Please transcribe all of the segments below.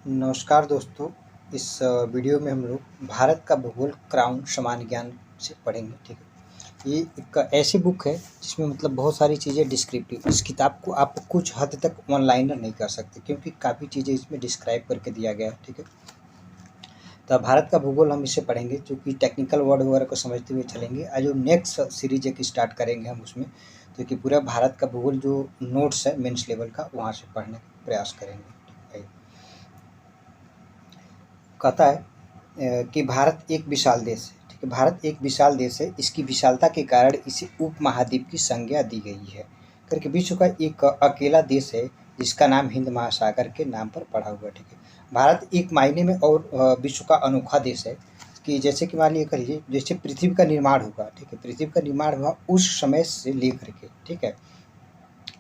नमस्कार दोस्तों। इस वीडियो में हम लोग भारत का भूगोल क्राउन सामान्य ज्ञान से पढ़ेंगे। ठीक है, ये एक ऐसी बुक है जिसमें मतलब बहुत सारी चीज़ें डिस्क्रिप्टिव। इस किताब को आप कुछ हद तक ऑनलाइनर नहीं कर सकते क्योंकि काफ़ी चीज़ें इसमें डिस्क्राइब करके दिया गया है। ठीक है, तो भारत का भूगोल हम इसे पढ़ेंगे क्योंकि टेक्निकल वर्ड वगैरह को समझते हुए चलेंगे। आज जो नेक्स्ट सीरीज एक स्टार्ट करेंगे हम उसमें, तो कि पूरा भारत का भूगोल जो नोट्स है मेंस लेवल का वहाँ से पढ़ने का प्रयास करेंगे। ठीक है, कहता है कि भारत एक विशाल देश है। ठीक है, भारत एक विशाल देश है, इसकी विशालता के कारण इसे उपमहाद्वीप की संज्ञा दी गई है। करके विश्व का एक अकेला देश है जिसका नाम हिंद महासागर के नाम पर पड़ा हुआ है। ठीक है, भारत एक मायने में और विश्व का अनोखा देश है कि जैसे कि मान लिया करिए जैसे पृथ्वी का निर्माण हुआ। ठीक है, पृथ्वी का निर्माण हुआ उस समय से लेकर के, ठीक है,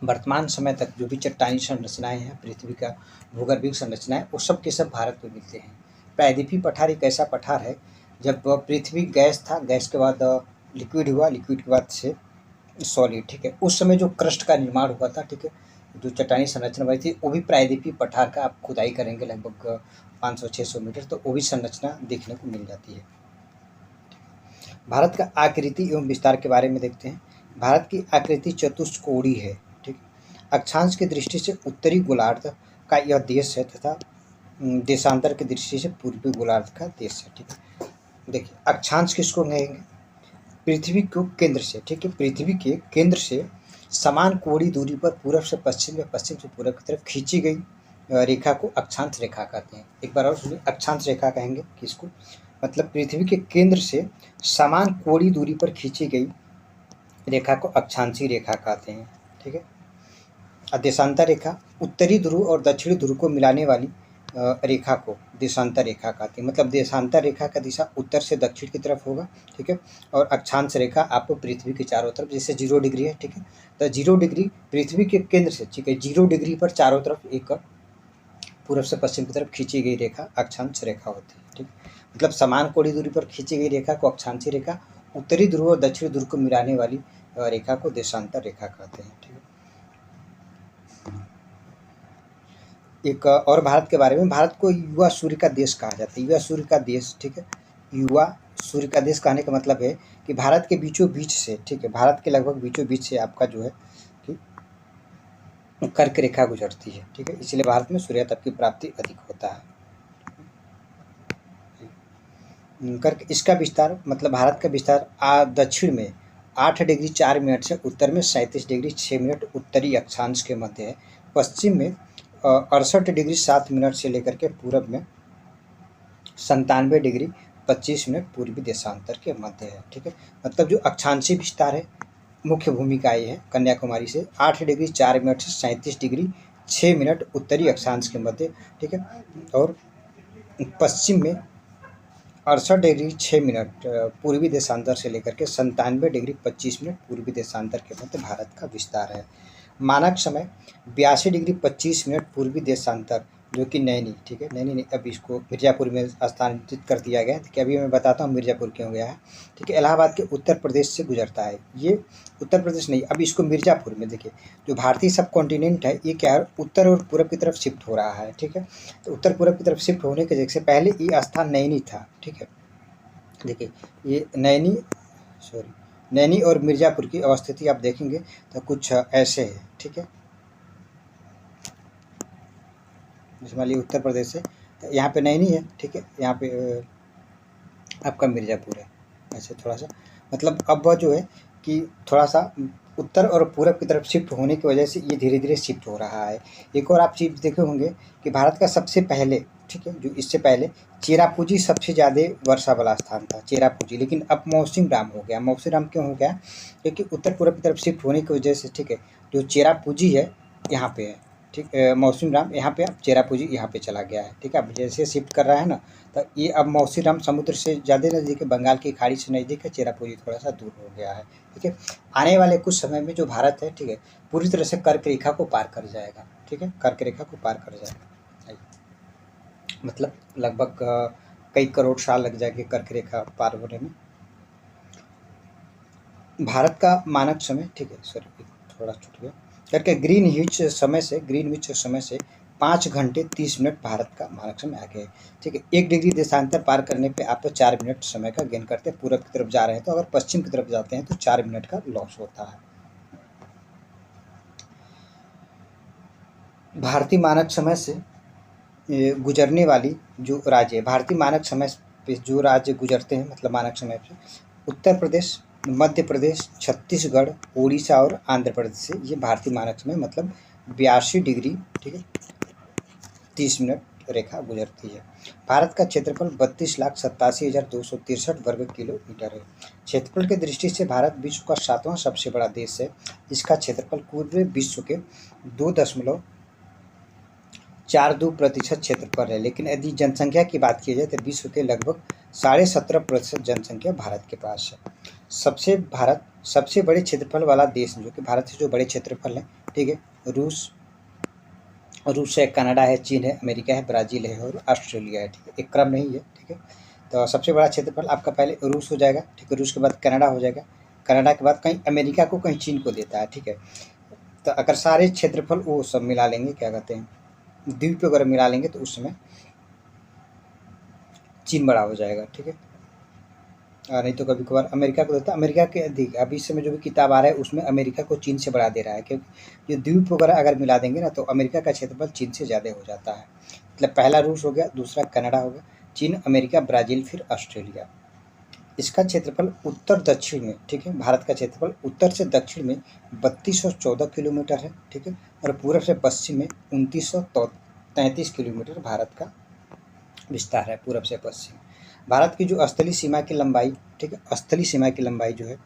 वर्तमान समय तक जो भी चट्टानी संरचनाएं हैं पृथ्वी का भूगर्भिक संरचनाएं वो सब के सब भारत में मिलते हैं। प्रायद्वीपीय पठार एक ऐसा पठार है जब पृथ्वी गैस था, गैस के बाद लिक्विड हुआ, लिक्विड के बाद से सॉलिड। ठीक है, उस समय जो क्रस्ट का निर्माण हुआ था, ठीक है, जो चट्टानी संरचना बनी थी वो भी प्रायद्वीपीय पठार का आप खुदाई करेंगे लगभग 500-600 मीटर तो वो भी संरचना देखने को मिल जाती है। भारत का आकृति एवं विस्तार के बारे में देखते हैं। भारत की आकृति चतुष्कोणीय है। ठीक, अक्षांश की दृष्टि से उत्तरी गोलार्ध का यह देश है तथा देशांतर की दृष्टि से पूर्वी गोलार्ध का देश है। ठीक है, देखिए अक्षांश किसको कहेंगे? पृथ्वी को केंद्र से, ठीक है, पृथ्वी के केंद्र से समान कोणीय दूरी पर पूर्व से पश्चिम या पश्चिम से पूर्व की तरफ खींची गई रेखा को अक्षांश रेखा कहते हैं। एक बार और सुनिए, अक्षांश रेखा कहेंगे किसको? मतलब पृथ्वी के केंद्र से समान कोणीय दूरी पर खींची गई रेखा को अक्षांशीय रेखा कहते हैं। ठीक है, देशांतर रेखा उत्तरी ध्रुव और दक्षिणी ध्रुव को मिलाने वाली रेखा को देशांतर रेखा कहते हैं। मतलब देशांतर रेखा का दिशा उत्तर से दक्षिण की तरफ होगा। ठीक है, और अक्षांश रेखा आपको पृथ्वी के चारों तरफ, जैसे 0 डिग्री है, ठीक है, तो 0 डिग्री पृथ्वी के केंद्र से, ठीक है, 0 डिग्री पर चारों तरफ एक पूर्व से पश्चिम की तरफ खींची गई रेखा अक्षांश रेखा होती है। ठीक, मतलब समान कोणीय दूरी पर खींची गई रेखा को अक्षांशीय रेखा, उत्तरी ध्रुव और दक्षिणी ध्रुव को मिलाने वाली रेखा को देशांतर रेखा कहते हैं। ठीक है, एक और भारत के बारे में, भारत को युवा सूर्य का देश कहा जाता है। युवा सूर्य का देश, ठीक है, युवा सूर्य का देश कहने का मतलब है कि भारत के बीचों बीच से, ठीक है, भारत के लगभग बीचों बीच से आपका जो है कि कर्क रेखा गुजरती है। ठीक है, इसलिए भारत में सूर्य तप की प्राप्ति अधिक होता है। कर्क, इसका विस्तार मतलब भारत का विस्तार दक्षिण में 8 डिग्री 4 मिनट से उत्तर में 37 डिग्री 6 मिनट उत्तरी अक्षांश के मध्य है। पश्चिम में 68 डिग्री 7 मिनट से लेकर के पूरब में 97 डिग्री 25 मिनट पूर्वी देशांतर के मध्य है। ठीक है, मतलब जो अक्षांशीय विस्तार है मुख्य भूमिका ये है कन्याकुमारी से 8 डिग्री 4 मिनट से 37 डिग्री 6 मिनट उत्तरी अक्षांश के मध्य। ठीक है, और पश्चिम में 68 डिग्री 6 मिनट पूर्वी देशांतर से लेकर के 97 डिग्री 25 मिनट पूर्वी देशांतर के मध्य भारत का विस्तार है। मानक समय 82 डिग्री 25 मिनट पूर्वी देशांतर, जो कि नैनी, ठीक है, नैनी नहीं, अब इसको मिर्ज़ापुर में स्थानांतरित कर दिया गया है। कि अभी मैं बताता हूँ मिर्ज़ापुर क्यों गया है। ठीक है, इलाहाबाद के उत्तर प्रदेश से गुजरता है। ये उत्तर प्रदेश नहीं, अब इसको मिर्ज़ापुर में, देखिए जो भारतीय सब कॉन्टिनेंट है ये क्या है, उत्तर और पूरब की तरफ शिफ्ट हो रहा है। ठीक है, तो उत्तर पूरब की तरफ शिफ्ट होने के जैसे पहले ये स्थान नैनी था। ठीक है, देखिए ये नैनी और मिर्ज़ापुर की अवस्थिति आप देखेंगे तो कुछ ऐसे है। ठीक है, जैसे मान लीजिए उत्तर प्रदेश है तो यहाँ पे नैनी है। ठीक है, यहाँ पे आपका मिर्ज़ापुर है। ऐसे थोड़ा सा मतलब अब वह जो है कि थोड़ा सा उत्तर और पूरब की तरफ शिफ्ट होने की वजह से ये धीरे धीरे शिफ्ट हो रहा है। एक और आप चीज़ देखे होंगे कि भारत का सबसे पहले, ठीक है, जो इससे पहले चेरापूंजी सबसे ज़्यादा वर्षा वाला स्थान था, चेरापूंजी, लेकिन अब मौसिनराम हो गया। मौसिनराम क्यों हो गया? क्योंकि उत्तर पूरब की तरफ शिफ्ट होने की वजह से, ठीक है, जो चेरापूंजी है यहाँ पे है। ठीक, मौसिनराम यहाँ पे, अब चेरापूंजी यहाँ पे चला गया है। ठीक है, अब जैसे शिफ्ट कर रहा है ना, तो ये अब मौसिनराम समुद्र से ज़्यादा नज़दीक है, बंगाल की खाड़ी से नज़दीक है, चेरापूंजी थोड़ा सा दूर हो गया है। ठीक है, आने वाले कुछ समय में जो भारत है, ठीक है, पूरी तरह से कर्क रेखा को पार कर जाएगा। ठीक है, कर्क रेखा को पार कर जाएगा, मतलब लगभग कई करोड़ साल लग जाएंगे कर्क रेखा पार होने में। भारत का मानक समय, ठीक है, सॉरी थोड़ा छूट गया, करके ग्रीनविच समय से 5 घंटे 30 मिनट भारत का मानक समय आगे है। ठीक है, 1 डिग्री देशांतर पार करने पे आपको 4 मिनट समय का गेन करते हैं। पूरब की तरफ जा रहे हैं तो, अगर पश्चिम की तरफ जाते हैं तो 4 मिनट का लॉस होता है। भारतीय मानक समय से गुजरने वाली जो राज्य है, भारतीय मानक समय पे जो राज्य गुजरते हैं, मतलब मानक समय पे, उत्तर प्रदेश, मध्य प्रदेश, छत्तीसगढ़, उड़ीसा और आंध्र प्रदेश से ये भारतीय मानक समय मतलब 82 डिग्री, ठीक है, 30 मिनट रेखा गुजरती है। भारत का क्षेत्रफल 32,87,263 वर्ग किलोमीटर है। क्षेत्रफल की दृष्टि से भारत विश्व का 7वां सबसे बड़ा देश है। इसका क्षेत्रफल पूरे विश्व के 2.42% क्षेत्रफल है, लेकिन यदि जनसंख्या की बात की जाए तो विश्व के लगभग 17.5% जनसंख्या भारत के पास है। सबसे बड़े क्षेत्रफल वाला देश जो कि भारत से जो बड़े क्षेत्रफल है, ठीक है, रूस है, कनाडा है, चीन है, अमेरिका है, ब्राज़ील है और ऑस्ट्रेलिया है। ठीक है, एक क्रम नहीं है। ठीक है, तो सबसे बड़ा क्षेत्रफल आपका पहले रूस हो जाएगा। ठीक है, रूस के बाद कनाडा हो जाएगा, कनाडा के बाद कहीं अमेरिका को, कहीं चीन को देता है। ठीक है, तो अगर सारे क्षेत्रफल वो सब मिला लेंगे, क्या कहते हैं, द्वीप अगर मिला लेंगे तो उस समय चीन बड़ा हो जाएगा। ठीक है, नहीं तो कभी कभार अमेरिका को देता है। अमेरिका के अधिक अभी इस समय जो भी किताब आ रहा है उसमें अमेरिका को चीन से बढ़ा दे रहा है, क्योंकि जो द्वीप वगैरह अगर मिला देंगे ना तो अमेरिका का क्षेत्रफल चीन से ज़्यादा हो जाता है। मतलब पहला रूस हो गया, दूसरा कनाडा हो गया, चीन, अमेरिका, ब्राज़ील, फिर ऑस्ट्रेलिया। इसका क्षेत्रफल उत्तर दक्षिण में, ठीक है, भारत का क्षेत्रफल उत्तर से दक्षिण में 3214 किलोमीटर है। ठीक है, और पूर्व से पश्चिम में 2933 किलोमीटर भारत का विस्तार है, पूरब से पश्चिम। भारत की जो स्थलीय सीमा की लंबाई, ठीक है, स्थलीय सीमा की लंबाई जो है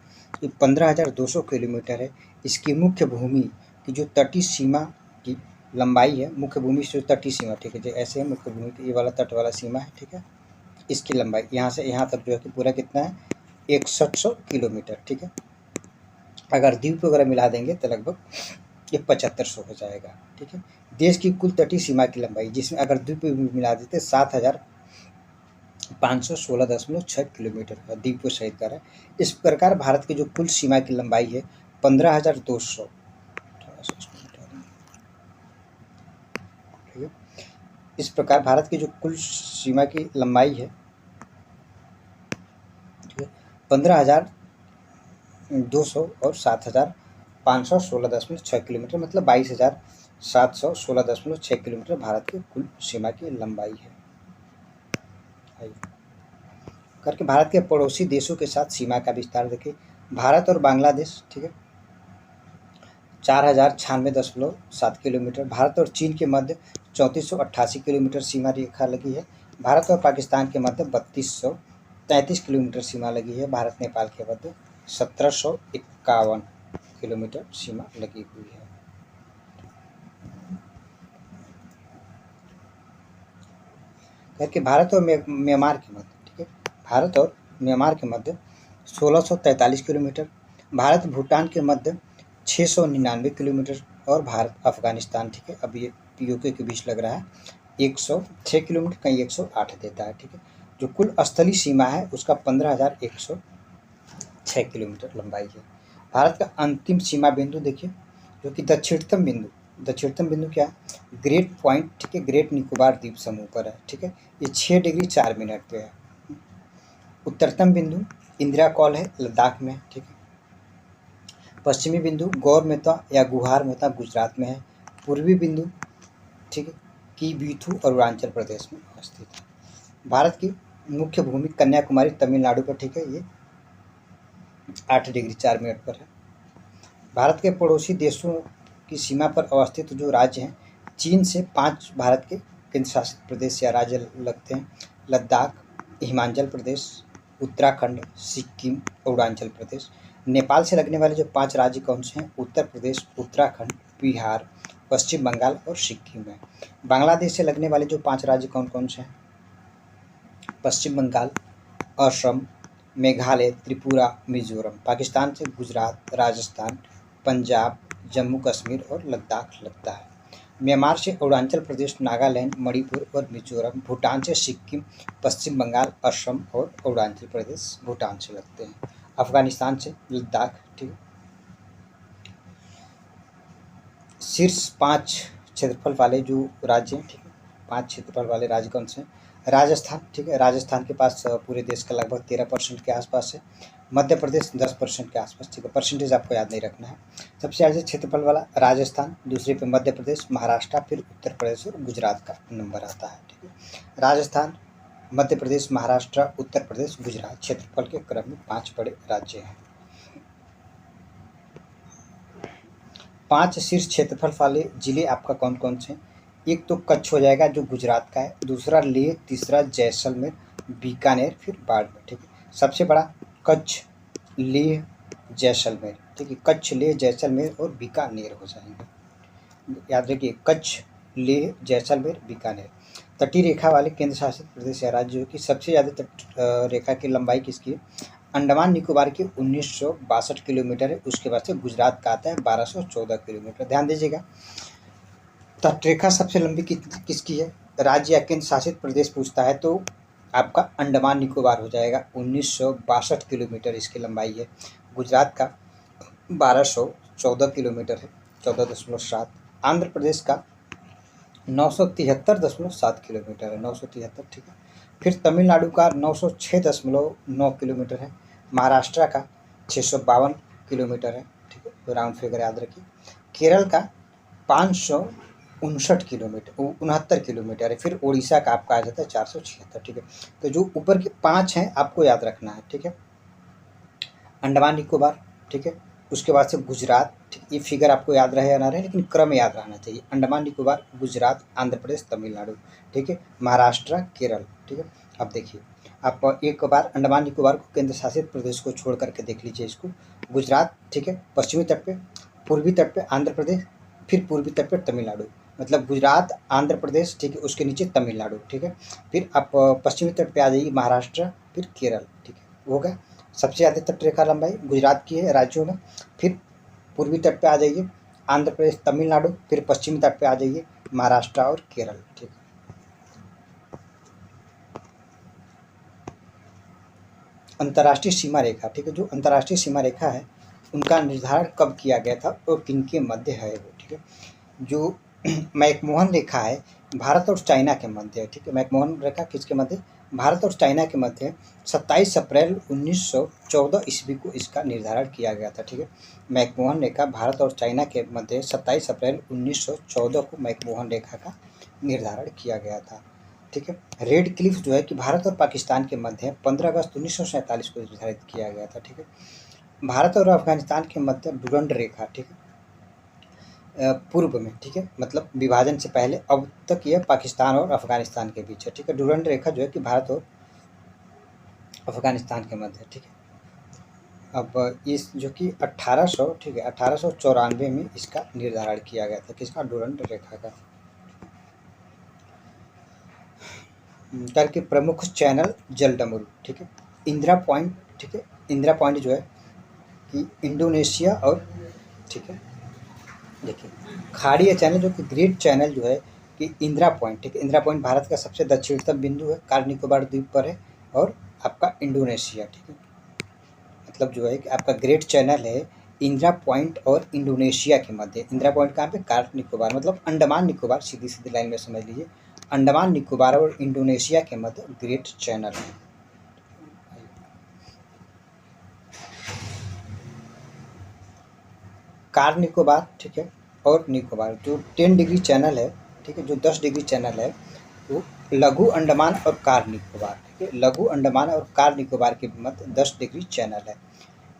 ये 15,200 किलोमीटर है। इसकी मुख्य भूमि की जो तटीय सीमा की लंबाई है, मुख्य भूमि से तटीय सीमा, ठीक है, जो ऐसे है मुख्य भूमि की, ये वाला तट वाला सीमा है। ठीक है, इसकी लंबाई यहाँ से यहाँ तक जो है कि पूरा कितना है, 6100 किलोमीटर। ठीक है, अगर द्वीप वगैरह मिला देंगे तो लगभग ये 7500 हो जाएगा। ठीक है, देश की कुल तटीय सीमा की लंबाई, जिसमें अगर द्वीप भी मिला देते 7,516.6 किलोमीटर का द्वीप को सहित कर है। इस प्रकार भारत की जो कुल सीमा की लंबाई है 15,200, ठीक है, इस प्रकार भारत की जो कुल सीमा की लंबाई है, ठीक है, 15,200 और 7,516.6 किलोमीटर, मतलब 22,716.6 किलोमीटर भारत की कुल सीमा की लंबाई है। करके भारत के पड़ोसी देशों के साथ सीमा का विस्तार देखिए, भारत और बांग्लादेश, ठीक है, 4,096.7 किलोमीटर। भारत और चीन के मध्य 3488 किलोमीटर सीमा रेखा लगी है। भारत और पाकिस्तान के मध्य 3233 किलोमीटर सीमा लगी है। भारत नेपाल के मध्य 1751 किलोमीटर सीमा लगी हुई है। करके भारत और म्यांमार के मध्य, ठीक है, भारत और म्यांमार के मध्य 1643 किलोमीटर। भारत भूटान के मध्य 699 किलोमीटर और भारत अफगानिस्तान, ठीक है, अब ये यूके के बीच लग रहा है, 106 किलोमीटर, कहीं 108 देता है। ठीक है, जो कुल स्थलीय सीमा है उसका 15,106 किलोमीटर लंबाई है। भारत का अंतिम सीमा बिंदु देखिए, जो कि दक्षिणतम बिंदु क्या है, ग्रेट पॉइंट, ठीक है, ग्रेट निकोबार द्वीप समूह पर है। ठीक है, ये 6 डिग्री 4 मिनट पे है। उत्तरतम बिंदु इंदिरा कॉल है, लद्दाख में। ठीक है, पश्चिमी बिंदु गौरमेता या गुहारमेता गुजरात में है। पूर्वी बिंदु, ठीक है, कीबीथू अरुणाचल प्रदेश में स्थित है। भारत की मुख्य भूमि कन्याकुमारी तमिलनाडु पर, ठीक है, ये 8 डिग्री 4 मिनट पर है। भारत के पड़ोसी देशों की सीमा पर अवस्थित जो राज्य हैं, चीन से 5 भारत के केंद्र शासित प्रदेश या राज्य लगते हैं, लद्दाख, हिमाचल प्रदेश, उत्तराखंड, सिक्किम, अरुणाचल प्रदेश। नेपाल से लगने वाले जो 5 राज्य कौन से हैं, उत्तर प्रदेश, उत्तराखंड, बिहार, पश्चिम बंगाल और सिक्किम है। बांग्लादेश से लगने वाले जो 5 राज्य कौन कौन से हैं, पश्चिम बंगाल, असम, मेघालय, त्रिपुरा, मिजोरम। पाकिस्तान से गुजरात, राजस्थान, पंजाब, जम्मू कश्मीर और लद्दाख लगता है। म्यांमार से अरुणाचल प्रदेश, नागालैंड, मणिपुर और मिजोरम। भूटान से सिक्किम, पश्चिम बंगाल, असम और अरुणाचल प्रदेश भूटान से लगते हैं। अफगानिस्तान से लद्दाख। ठीक, शीर्ष 5 क्षेत्रफल वाले जो राज्य हैं, ठीक है, 5 क्षेत्रफल वाले राज्य कौन से हैं? राजस्थान, ठीक है, राजस्थान के पास पूरे देश का लगभग 13% के आसपास है। मध्य प्रदेश 10% के आसपास, ठीक है, परसेंटेज आपको याद नहीं रखना है। सबसे ज़्यादा क्षेत्रफल वाला राजस्थान, दूसरे पे मध्य प्रदेश, महाराष्ट्र, फिर उत्तर प्रदेश और गुजरात का नंबर आता है, ठीक है। राजस्थान, मध्य प्रदेश, महाराष्ट्र, उत्तर प्रदेश, गुजरात क्षेत्रफल के क्रम में 5 बड़े राज्य हैं। 5 शीर्ष क्षेत्रफल वाले जिले आपका कौन कौन से हैं? एक तो कच्छ हो जाएगा जो गुजरात का है, दूसरा लेह, तीसरा जैसलमेर, बीकानेर, फिर बाड़मेर, ठीक है। सबसे बड़ा कच्छ, लेह, जैसलमेर, ठीक है, कच्छ, लेह, जैसलमेर और बीकानेर हो जाएंगे। याद रखिए, कच्छ, लेह, जैसलमेर, बीकानेर। तटीय रेखा वाले केंद्र शासित प्रदेश या राज्यों की सबसे ज़्यादा तट रेखा की लंबाई किसकी है? अंडमान निकोबार की 1962 किलोमीटर है, उसके बाद से गुजरात का आता है 1214 किलोमीटर। ध्यान दीजिएगा, तटरेखा सबसे लंबी किसकी है? राज्य या केंद्र शासित प्रदेश पूछता है तो आपका अंडमान निकोबार हो जाएगा, 1962 किलोमीटर इसकी लंबाई है। गुजरात का 1214 किलोमीटर है, 14.7। आंध्र प्रदेश का 973.7 किलोमीटर है, 973, ठीक है। फिर तमिलनाडु का 906.9 किलोमीटर है। महाराष्ट्र का 652 किलोमीटर है, ठीक है, तो राउंड फिगर याद रखिए। केरल का 559 किलोमीटर 69 किलोमीटर है। फिर उड़ीसा का आपका आ जाता है 476, ठीक है। तो जो ऊपर के 5 हैं आपको याद रखना है, ठीक है। अंडमान निकोबार, ठीक है, उसके बाद से गुजरात, ठीक, ये फिगर आपको याद रहे या ना रहे लेकिन क्रम याद रहना चाहिए। अंडमान निकोबार, गुजरात, आंध्र प्रदेश, तमिलनाडु, ठीक है, महाराष्ट्र, केरल, ठीक है। अब देखिए, आप एक बार अंडमान निकोबार को केंद्र शासित प्रदेश को छोड़ करके देख लीजिए इसको। गुजरात, ठीक है, पश्चिमी तट पे, पूर्वी तट पे आंध्र प्रदेश, फिर पूर्वी तट पे तमिलनाडु, मतलब गुजरात, आंध्र प्रदेश, ठीक है, उसके नीचे तमिलनाडु, ठीक है। फिर आप पश्चिमी तट पे आ जाइए, महाराष्ट्र, फिर केरल, ठीक है, हो गया। सबसे ज़्यादा तटरेखा लंबाई गुजरात की है राज्यों में। फिर पूर्वी तट पे आ जाइए, आंध्र प्रदेश, तमिलनाडु, फिर पश्चिमी तट पे आ जाइए, महाराष्ट्र और केरल, ठीक है। अंतर्राष्ट्रीय सीमा रेखा, ठीक है, जो अंतर्राष्ट्रीय सीमा रेखा है उनका निर्धारण कब किया गया था और किनके मध्य है वो, ठीक है। जो मैकमोहन रेखा है भारत और चाइना के मध्य है, ठीक है। मैकमोहन रेखा किसके मध्य? भारत और चाइना के मध्य 27 अप्रैल 1914 ईस्वी को इसका निर्धारण किया गया था, ठीक है। मैकमोहन रेखा भारत और चाइना के मध्य 27 अप्रैल 1914 को मैकमोहन रेखा का निर्धारण किया गया था, ठीक है। रेड क्लिफ जो है कि भारत और पाकिस्तान के मध्य 15 अगस्त 1947 को निर्धारित किया गया था, ठीक है। भारत और अफगानिस्तान के मध्य डुरंड रेखा, ठीक है, पूर्व में, ठीक है, मतलब विभाजन से पहले अब तक यह पाकिस्तान और अफगानिस्तान के बीच है, ठीक है। डुरंड रेखा जो है कि भारत और अफगानिस्तान के मध्य है, ठीक है। अब इस जो कि 1800, ठीक है, 1894 में इसका निर्धारण किया गया था, किसका? डुरंड रेखा का। करके प्रमुख चैनल जलडमरू, ठीक है। इंदिरा पॉइंट, ठीक है, इंदिरा पॉइंट जो है कि इंडोनेशिया और, ठीक है, देखिए खाड़ी चैनल जो कि ग्रेट चैनल जो है कि इंदिरा पॉइंट, ठीक है, इंदिरा पॉइंट भारत का सबसे दक्षिणतम बिंदु है, कार निकोबार द्वीप पर है और आपका इंडोनेशिया, ठीक है, मतलब जो है कि आपका ग्रेट चैनल है इंदिरा पॉइंट और इंडोनेशिया के मध्य। इंदिरा पॉइंट कहाँ पे? कार निकोबार, मतलब अंडमान निकोबार, सीधी सीधी लाइन में समझ लीजिए, अंडमान निकोबार और इंडोनेशिया के मध्य ग्रेट चैनल है। कार निकोबार, ठीक है, और निकोबार जो 10 डिग्री चैनल है, ठीक है, जो 10 डिग्री चैनल है वो लघु अंडमान और कार निकोबार, ठीक है, लघु अंडमान और कार निकोबार के मध्य 10 डिग्री चैनल है।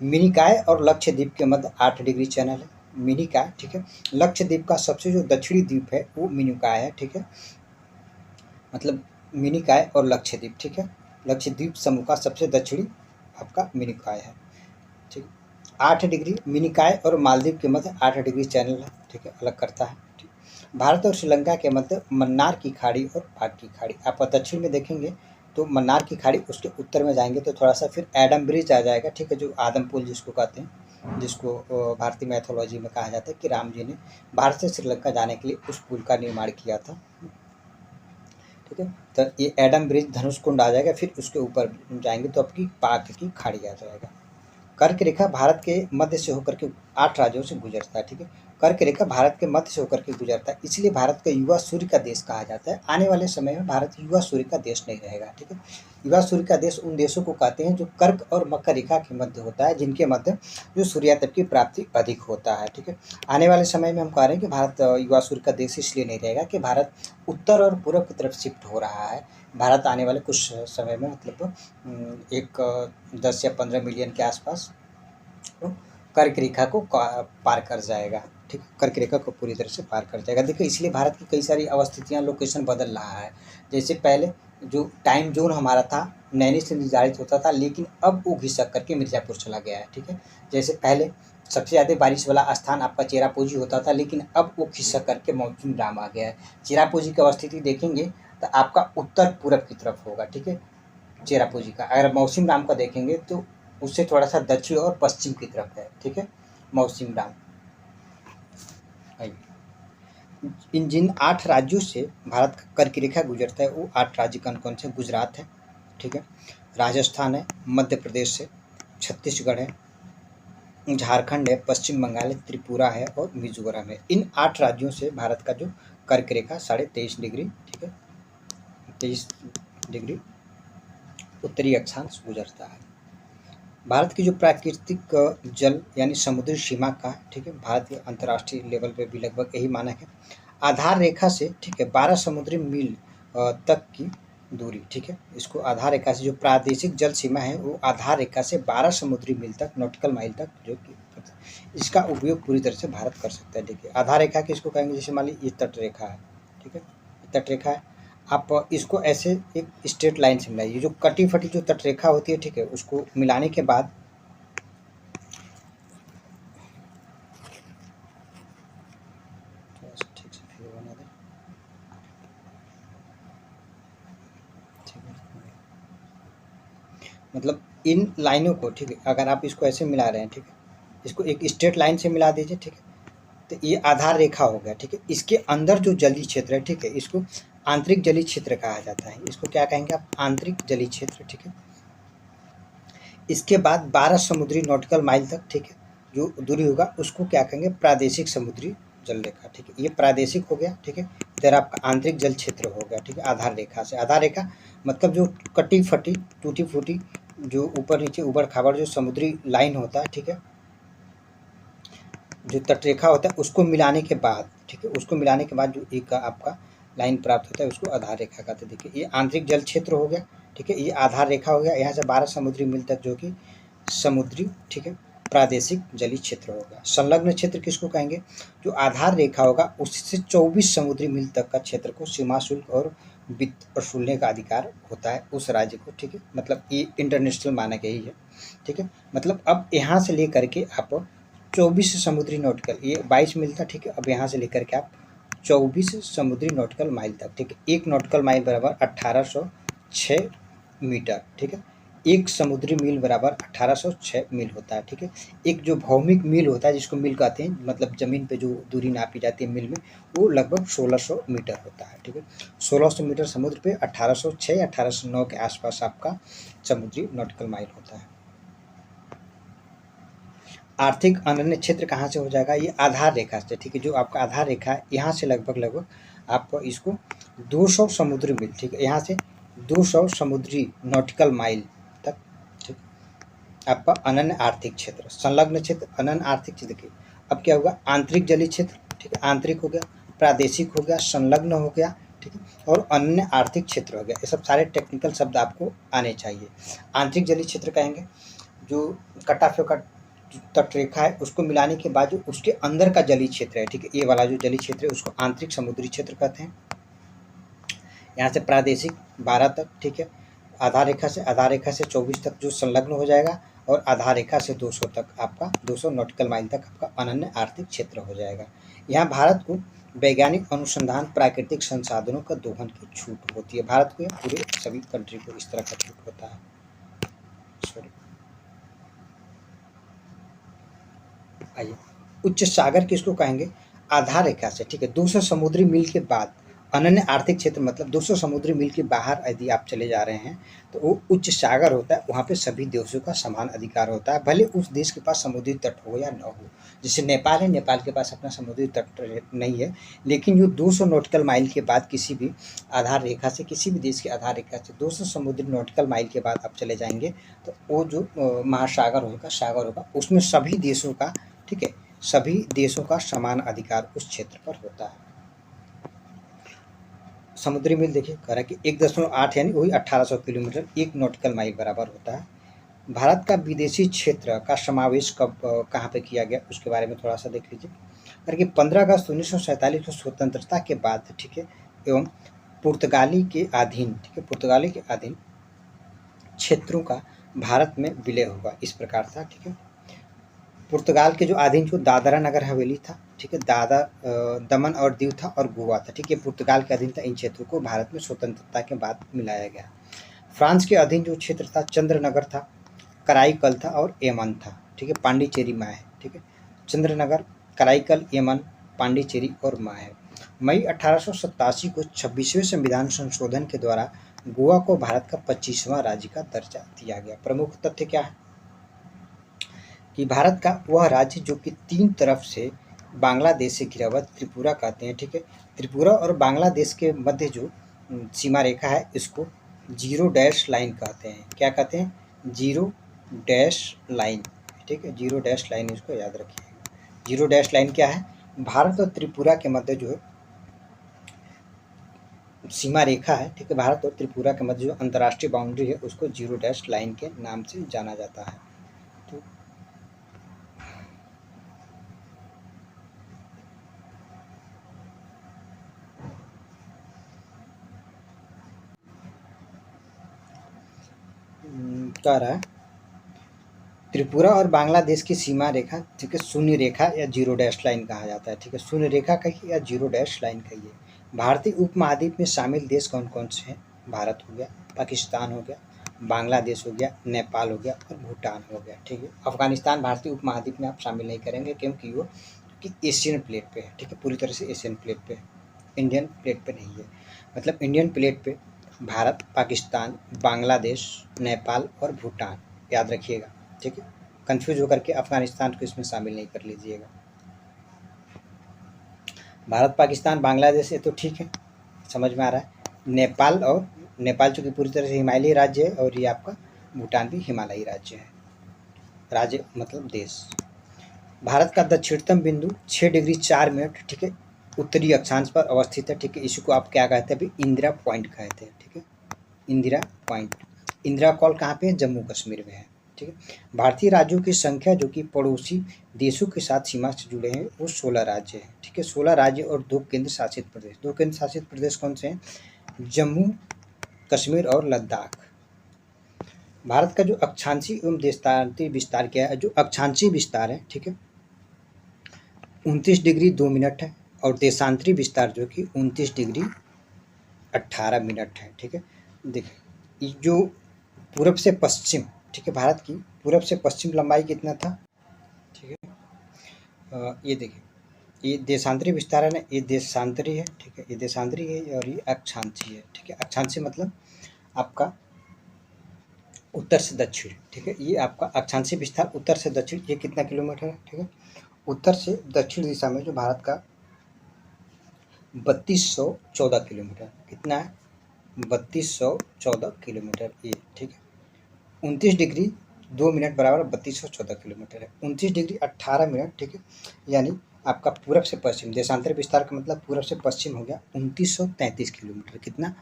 मिनिकॉय और लक्षद्वीप के मध्य 8 डिग्री चैनल है। मिनिकॉय, ठीक है, लक्षद्वीप का सबसे जो दक्षिणी द्वीप है वो मिनिकॉय है, ठीक है, मतलब मिनिकॉय और लक्षद्वीप, ठीक है, लक्षद्वीप समूह का सबसे दक्षिणी आपका मिनिकॉय है, ठीक। 8 डिग्री मिनिकॉय और मालदीव के मध्य 8 डिग्री चैनल है, ठीक है, अलग करता है, ठीक। भारत और श्रीलंका के मध्य मन्नार की खाड़ी और पाक की खाड़ी। आप दक्षिण में देखेंगे तो मन्नार की खाड़ी, उसके उत्तर में जाएंगे तो थोड़ा सा फिर एडम ब्रिज आ जाएगा, ठीक है, जो आदम पुल जिसको कहते हैं, जिसको भारतीय मैथोलॉजी में कहा जाता है कि राम जी ने भारत से श्रीलंका जाने के लिए उस पुल का निर्माण किया था, ठीक है। तो ये एडम ब्रिज धनुष कुंड आ जाएगा, फिर उसके ऊपर जाएंगे तो आपकी पाक की खाड़ी आ जाएगा। कर्क रेखा भारत के मध्य से होकर के 8 राज्यों से गुजरता है, ठीक है। कर्क रेखा भारत के मध्य से होकर के गुजरता है, इसलिए भारत का युवा सूर्य का देश कहा जाता है। आने वाले समय में भारत युवा सूर्य का देश नहीं रहेगा, ठीक है। युवा सूर्य का देश उन देशों को कहते हैं जो कर्क और मकर रेखा के मध्य होता है, जिनके मध्य जो सूर्यातप की प्राप्ति अधिक होता है, ठीक है। आने वाले समय में हम कह रहे हैं कि भारत युवा सूर्य का देश इसलिए नहीं रहेगा कि भारत उत्तर और पूर्व की तरफ शिफ्ट हो रहा है। भारत आने वाले कुछ समय में मतलब एक 10 या 15 मिलियन के आसपास कर्क रेखा को पार कर जाएगा, ठीक है। कर्क रेखा को पूरी तरह से पार कर जाएगा। देखिए, इसलिए भारत की कई सारी अवस्थितियाँ, लोकेशन बदल रहा है। जैसे पहले जो टाइम जोन हमारा था नैनी से निर्धारित होता था, लेकिन अब वो घिसक करके मिर्ज़ापुर चला गया है, ठीक है। जैसे पहले सबसे ज़्यादा बारिश वाला स्थान आपका चेरापूंजी होता था, लेकिन अब वो खिसक करके मौसिनराम आ गया है। चेरापूंजी की अवस्थिति देखेंगे तो आपका उत्तर पूरब की तरफ होगा, ठीक है, चेरापूंजी का। अगर मौसिनराम का देखेंगे तो उससे थोड़ा सा दक्षिण और पश्चिम की तरफ है, ठीक है, मौसिनराम। इन जिन 8 राज्यों से भारत का कर्क रेखा गुजरता है, वो 8 राज्य कौन-कौन से? गुजरात है, ठीक है, राजस्थान है, मध्य प्रदेश है, छत्तीसगढ़ है, झारखंड है, पश्चिम बंगाल है, त्रिपुरा है और मिजोरम है। इन 8 राज्यों से भारत का जो कर्क रेखा 23.5 डिग्री, ठीक है, 23 डिग्री उत्तरी अक्षांश गुजरता है। भारत की जो प्राकृतिक जल यानी समुद्री सीमा का, ठीक है, भारत के अंतर्राष्ट्रीय लेवल पे भी लगभग यही मानक है। आधार रेखा से, ठीक है, 12 समुद्री मील तक की दूरी, ठीक है, इसको आधार रेखा से जो प्रादेशिक जल सीमा है वो आधार रेखा से 12 समुद्री मील तक, नॉटिकल माइल तक, जो कि इसका उपयोग पूरी तरह से भारत कर सकता है। देखिए, आधार रेखा किसको कहेंगे? जैसे मान लीजिए ये तट रेखा है, ठीक है, ये तट रेखा है, आप इसको ऐसे एक स्ट्रेट लाइन से मिलाइए। जो कटी फटी जो तट रेखा होती है, ठीक है, उसको मिलाने के बाद ठीक से फिर बना दें, ठीक है, मतलब इन लाइनों को, ठीक है, अगर आप इसको ऐसे मिला रहे हैं, ठीक है, इसको एक स्ट्रेट लाइन से मिला दीजिए, ठीक है, तो ये आधार रेखा हो गया, ठीक है। इसके अंदर जो जलीय क्षेत्र है, ठीक है, इसको आंतरिक जलीय क्षेत्र कहा जाता है। इसको क्या कहेंगे आप? आंतरिक जलीय क्षेत्र, ठीक है। इसके बाद 12 समुद्री नॉटिकल माइल तक, ठीक है, जो दूरी होगा उसको क्या कहेंगे? प्रादेशिक समुद्री जल रेखा, ठीक है, ये प्रादेशिक हो गया, ठीक है। इधर आपका आंतरिक जल क्षेत्र हो गया, ठीक है, आधार रेखा से। आधार रेखा मतलब जो कटी फटी टूटी फूटी जो ऊपर नीचे उबड़ खाबड़ जो समुद्री लाइन होता है, ठीक है, जो तटरेखा होता है उसको मिलाने के बाद, ठीक है, उसको मिलाने के बाद जो एक आपका लाइन प्राप्त होता है उसको आधार रेखा कहते हैं। देखिए, ये आंतरिक जल क्षेत्र हो गया, ठीक है, ये आधार रेखा हो गया। यहाँ से 12 समुद्री मील तक जो कि समुद्री, ठीक है, प्रादेशिक जलीय क्षेत्र होगा। संलग्न क्षेत्र किसको कहेंगे? जो आधार रेखा होगा उससे 24 समुद्री मील तक का क्षेत्र को सीमा शुल्क और वित्त वसूलने का अधिकार होता है उस राज्य को, ठीक है। मतलब ये इंटरनेशनल मानक यही है, ठीक है। मतलब अब यहाँ से लेकर के आप 24 समुद्री नॉटिकल, ये 22 मील था, ठीक है, अब यहाँ से लेकर के आप 24 समुद्री नॉटिकल माइल तक, ठीक है। एक नॉटिकल माइल बराबर 1806 मीटर, ठीक है। एक समुद्री मील बराबर 1806 मील होता है, ठीक है। एक जो भौमिक मील होता है जिसको मील कहते हैं, मतलब ज़मीन पे जो दूरी नापी जाती है मील में, वो लगभग 1600 मीटर होता है, ठीक है। 1600 मीटर समुद्र पे 1806 या 1809 के आसपास आपका समुद्री नॉटिकल माइल होता है। आर्थिक अनन्य क्षेत्र कहाँ से हो जाएगा? ये आधार रेखा से, ठीक है, जो आपका आधार रेखा है यहाँ से लगभग आप इसको 200 समुद्री मील, ठीक है, यहाँ से 200 समुद्री नॉटिकल माइल तक, ठीक, आपका अनन्य आर्थिक क्षेत्र। संलग्न क्षेत्र, अनन्य आर्थिक क्षेत्र की अब क्या होगा? आंतरिक जलीय क्षेत्र, ठीक है, आंतरिक हो गया, प्रादेशिक हो गया, संलग्न हो गया, ठीक है, और अनन्य आर्थिक क्षेत्र हो गया। ये सब सारे टेक्निकल शब्द आपको आने चाहिए। आंतरिक जलीय क्षेत्र कहेंगे जो कटा फेंका तटरेखा है उसको मिलाने के बाद जो उसके अंदर का जलीय क्षेत्र है, ठीक है, ये वाला जो जलीय क्षेत्र है उसको आंतरिक समुद्री क्षेत्र कहते हैं। यहाँ से प्रादेशिक 12 तक, ठीक है, आधार रेखा से 24 तक जो संलग्न हो जाएगा, और आधार रेखा से 200 तक आपका 200 नॉटिकल माइल तक आपका अनन्य आर्थिक क्षेत्र हो जाएगा। यहाँ भारत को वैज्ञानिक अनुसंधान, प्राकृतिक संसाधनों का दोहन की छूट होती है। भारत को या पूरे सभी कंट्री को इस तरह का छूट होता है। सॉरी, आइए, उच्च सागर किसको कहेंगे? आधार रेखा से, ठीक है, 200 समुद्री मील के बाद अनन्य आर्थिक क्षेत्र मतलब 200 समुद्री मील के बाहर यदि आप चले जा रहे हैं तो वो उच्च सागर होता है, वहाँ पे सभी देशों का समान अधिकार होता है, भले उस देश के पास समुद्री तट हो या न हो। जैसे नेपाल है, नेपाल के पास अपना समुद्री तट नहीं है, लेकिन जो 200 नॉटिकल माइल के बाद किसी भी आधार रेखा से, किसी भी देश की आधार रेखा से 200 समुद्री नॉटिकल माइल के बाद आप चले जाएंगे तो वो जो महासागर होगा, सागर होगा, उसमें सभी देशों का, ठीक है, सभी देशों का समान अधिकार उस क्षेत्र पर होता है। समुद्री मील देखिए कह रहा है कि 1.8 यानी वही 1800 किलोमीटर 1 नॉटिकल माइल बराबर होता है। भारत का विदेशी क्षेत्र का समावेश कब कहाँ पे किया गया उसके बारे में थोड़ा सा देख लीजिए। करके 15 अगस्त 1947 को स्वतंत्रता के बाद, ठीक है, एवं पुर्तगाली के अधीन, ठीक है, पुर्तगाली के अधीन क्षेत्रों का भारत में विलय हुआ, इस प्रकार था। ठीक है, पुर्तगाल के जो अधीन जो दादरा नगर हवेली था, ठीक है, दमन और दीव था और गोवा था, ठीक है, पुर्तगाल के अधीन था। इन क्षेत्रों को भारत में स्वतंत्रता के बाद मिलाया गया। फ्रांस के अधीन जो क्षेत्र था चंद्रनगर था, कराईकल था और यमन था, ठीक है, पांडिचेरी माह है, ठीक है, चंद्रनगर, कराईकल, यमन, पांडिचेरी और माह है। मई 1887 को 26वें संविधान संशोधन के द्वारा गोवा को भारत का 25वां राज्य का दर्जा दिया गया। प्रमुख तथ्य क्या है कि भारत का वह राज्य जो कि 3 तरफ से बांग्लादेश से घिरा हुआ, त्रिपुरा कहते हैं, ठीक है, त्रिपुरा और बांग्लादेश के मध्य जो सीमा रेखा है इसको जीरो डैश लाइन कहते हैं। क्या कहते हैं? जीरो डैश लाइन, ठीक है, जीरो डैश लाइन, इसको याद रखिएगा। जीरो डैश लाइन क्या है? भारत और त्रिपुरा के मध्य जो है सीमा रेखा है, ठीक है, भारत और त्रिपुरा के मध्य जो अंतर्राष्ट्रीय बाउंड्री है उसको जीरो डैश लाइन के नाम से जाना जाता है। तो कह रहा है त्रिपुरा और बांग्लादेश की सीमा रेखा, ठीक है, शून्य रेखा या जीरो डैश लाइन कहा जाता है, ठीक है, शून्य रेखा कहिए या जीरो डैश लाइन कहिए। भारतीय उपमहाद्वीप में शामिल देश कौन कौन से हैं? भारत हो गया, पाकिस्तान हो गया, बांग्लादेश हो गया, नेपाल हो गया और भूटान हो गया, ठीक है। अफगानिस्तान भारतीय उपमहाद्वीप में आप शामिल नहीं करेंगे क्योंकि वो कि एशियन प्लेट पे है, ठीक है, पूरी तरह से एशियन प्लेट पे है, इंडियन प्लेट पे नहीं है। मतलब इंडियन प्लेट पे भारत, पाकिस्तान, बांग्लादेश, नेपाल और भूटान, याद रखिएगा, ठीक है। कंफ्यूज होकर के अफगानिस्तान को इसमें शामिल नहीं कर लीजिएगा। भारत, पाकिस्तान, बांग्लादेश ये तो ठीक है, समझ में आ रहा है। नेपाल चूँकि पूरी तरह से हिमालयी राज्य है और ये आपका भूटान भी हिमालयी राज्य है, राज्य मतलब देश। भारत का दक्षिणतम बिंदु 6 डिग्री 4 मिनट, ठीक है, उत्तरी अक्षांश पर अवस्थित है, ठीक है। इसको आप क्या कहते हैं? अभी इंदिरा पॉइंट कहते हैं, ठीक है, इंदिरा पॉइंट। इंदिरा कॉल कहाँ पे है? जम्मू कश्मीर में है, ठीक है। भारतीय राज्यों की संख्या जो कि पड़ोसी देशों के साथ सीमा से जुड़े हैं वो 16 राज्य हैं, ठीक है, 16 राज्य और 2 केंद्र शासित प्रदेश। 2 केंद्र शासित प्रदेश कौन से हैं? जम्मू कश्मीर और लद्दाख। भारत का जो अक्षांशीय एवं देशांतरी विस्तार क्या है? जो अक्षांशीय विस्तार है, ठीक है, 29 डिग्री 2 मिनट है और देशांतरी विस्तार जो कि 29 डिग्री 18 मिनट है, ठीक है। देखिए जो पूरब से पश्चिम, ठीक है, भारत की पूरब से पश्चिम लंबाई कितना था? ठीक है, ये देखिए ये देशांतरी विस्तार है ना, ये देशांतरी है, ठीक है, ये देशांतरी है और ये अक्षांशीय है, ठीक है। अक्षांशीय मतलब आपका उत्तर से दक्षिण, ठीक है, ये आपका अक्षांशीय विस्तार उत्तर से दक्षिण, ये कितना किलोमीटर है? ठीक है, उत्तर से दक्षिण दिशा में जो भारत का 3214 किलोमीटर, कितना है? 3214 किलोमीटर ये, ठीक है। 29 डिग्री 2 मिनट बराबर 3214 किलोमीटर है। 29 डिग्री 18 मिनट, ठीक है, यानी आपका पूरब से पश्चिम, देशांतर विस्तार का मतलब पूरब से पश्चिम हो गया 2933 किलोमीटर। कितना?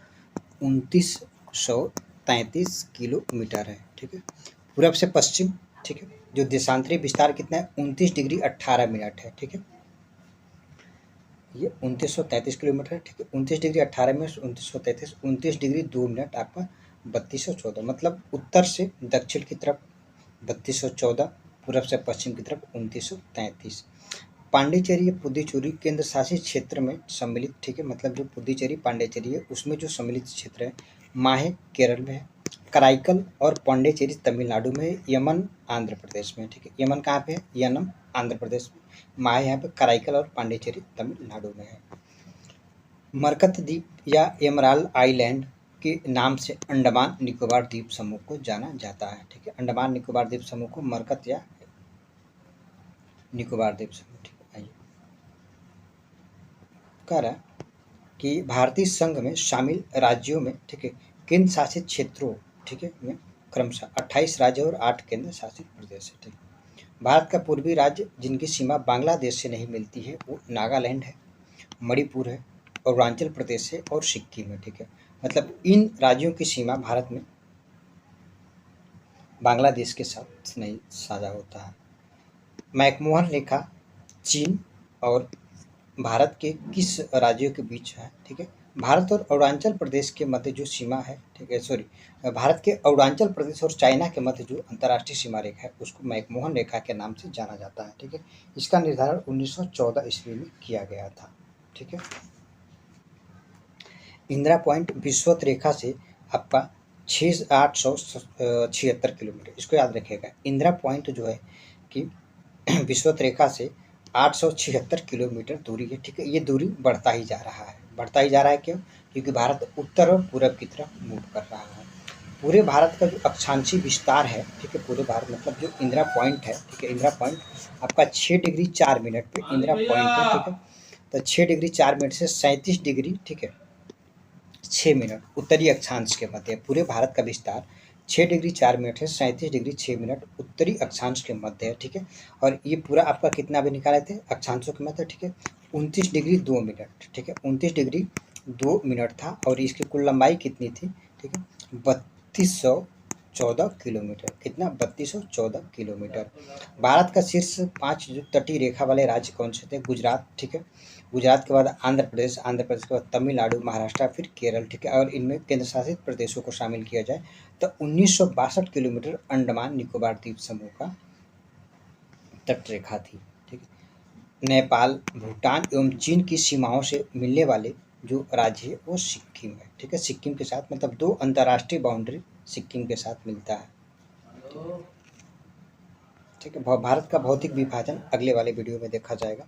2933 किलोमीटर है, ठीक है, पूरब से पश्चिम, ठीक है। जो देशांतरी विस्तार कितना है? 29 डिग्री 18 मिनट है, ठीक है, ये 2933 किलोमीटर है, ठीक है। 29 डिग्री 18 मिनट 2933, 29 डिग्री 2 मिनट आपका 3214, मतलब उत्तर से दक्षिण की तरफ 3214, पूरब से पश्चिम की तरफ 2933। पांडिचेरी या पुदुचेरी केंद्र शासित क्षेत्र में सम्मिलित, ठीक है, मतलब जो पुदुचेरी पांडिचेरी है उसमें जो सम्मिलित क्षेत्र है। माहे केरल में है, कराईकल और पांडिचेरी तमिलनाडु में है, यमन आंध्र प्रदेश में, ठीक है। यमन कहाँ पे है? यनम आंध्र प्रदेश में, माहे यहाँ पे, कराईकल और पांडिचेरी तमिलनाडु में है। मरकत द्वीप या एमराल्ड आइलैंड के नाम से अंडमान निकोबार द्वीप समूह को जाना जाता है। ठीक है, अंडमान निकोबार द्वीप समूह को मरकत या निकोबार द्वीप समूह। ठीक है, आइए कह रहा है कि भारतीय संघ में शामिल राज्यों में, ठीक है, केंद्र शासित क्षेत्रों, ठीक है, में क्रमशः 28 राज्य और 8 केंद्र शासित प्रदेश है। ठीक है, भारत का पूर्वी राज्य जिनकी सीमा बांग्लादेश से नहीं मिलती है वो नागालैंड है, मणिपुर है, अरुणाचल प्रदेश है और सिक्किम है। ठीक है, मतलब इन राज्यों की सीमा भारत में बांग्लादेश के साथ नहीं साझा होता है। मैकमोहन रेखा चीन और भारत के किस राज्यों के बीच है? ठीक है, भारत और अरुणाचल प्रदेश के मध्य जो सीमा है, ठीक है, सॉरी, भारत के अरुणाचल प्रदेश और चाइना के मध्य जो अंतर्राष्ट्रीय सीमा रेखा है उसको मैकमोहन रेखा के नाम से जाना जाता है। ठीक है, इसका निर्धारण 1914 ईस्वी में किया गया था। ठीक है, इंदिरा पॉइंट विषुवत रेखा से आपका 876 किलोमीटर, इसको याद रखिएगा। इंदिरा पॉइंट जो है कि विषुवत रेखा से 876 किलोमीटर दूरी है। ठीक है, ये दूरी बढ़ता ही जा रहा है। बढ़ता ही जा रहा है क्यों? क्योंकि भारत उत्तर और पूरब की तरफ मूव कर रहा है। पूरे भारत का जो अक्षांशीय विस्तार है, ठीक है, पूरे भारत मतलब जो इंदिरा पॉइंट है, ठीक है, इंदिरा पॉइंट आपका 6 डिग्री 4 मिनट पे इंदिरा पॉइंट है। ठीक है, तो 6 डिग्री 4 मिनट से 37 डिग्री, ठीक है, 6 मिनट उत्तरी अक्षांश के मध्य। पूरे भारत का विस्तार 6 डिग्री 4 मिनट है, 37 डिग्री 6 मिनट उत्तरी अक्षांश के मध्य है। ठीक है, और ये पूरा आपका कितना भी निकाले थे अक्षांशों के मध्य? ठीक है, 29 डिग्री 2 मिनट। ठीक है, 29 डिग्री 2 मिनट था और इसकी कुल लंबाई कितनी थी? ठीक है, 3214 किलोमीटर। कितना? 3214 किलोमीटर। भारत का शीर्ष 5 जो तटीय रेखा वाले राज्य कौन से थे? गुजरात, ठीक है, गुजरात के बाद आंध्र प्रदेश, आंध्र प्रदेश के बाद तमिलनाडु, महाराष्ट्र, फिर केरल। ठीक है, और इनमें केंद्र शासित प्रदेशों को शामिल किया जाए तो 1962 किलोमीटर अंडमान निकोबार द्वीप समूह का तट रेखा थी। ठीक है, नेपाल, भूटान एवं चीन की सीमाओं से मिलने वाले जो राज्य है वो सिक्किम है। ठीक है, सिक्किम के साथ मतलब 2 अंतर्राष्ट्रीय बाउंड्री सिक्किम के साथ मिलता है। ठीक है, भारत का भौतिक विभाजन अगले वाले वीडियो में देखा जाएगा।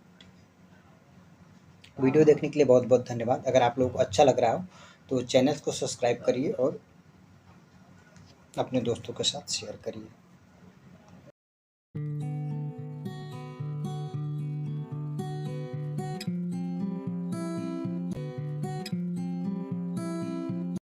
वीडियो देखने के लिए बहुत बहुत धन्यवाद। अगर आप लोगों को अच्छा लग रहा हो तो चैनल को सब्सक्राइब करिए और अपने दोस्तों के साथ शेयर करिए।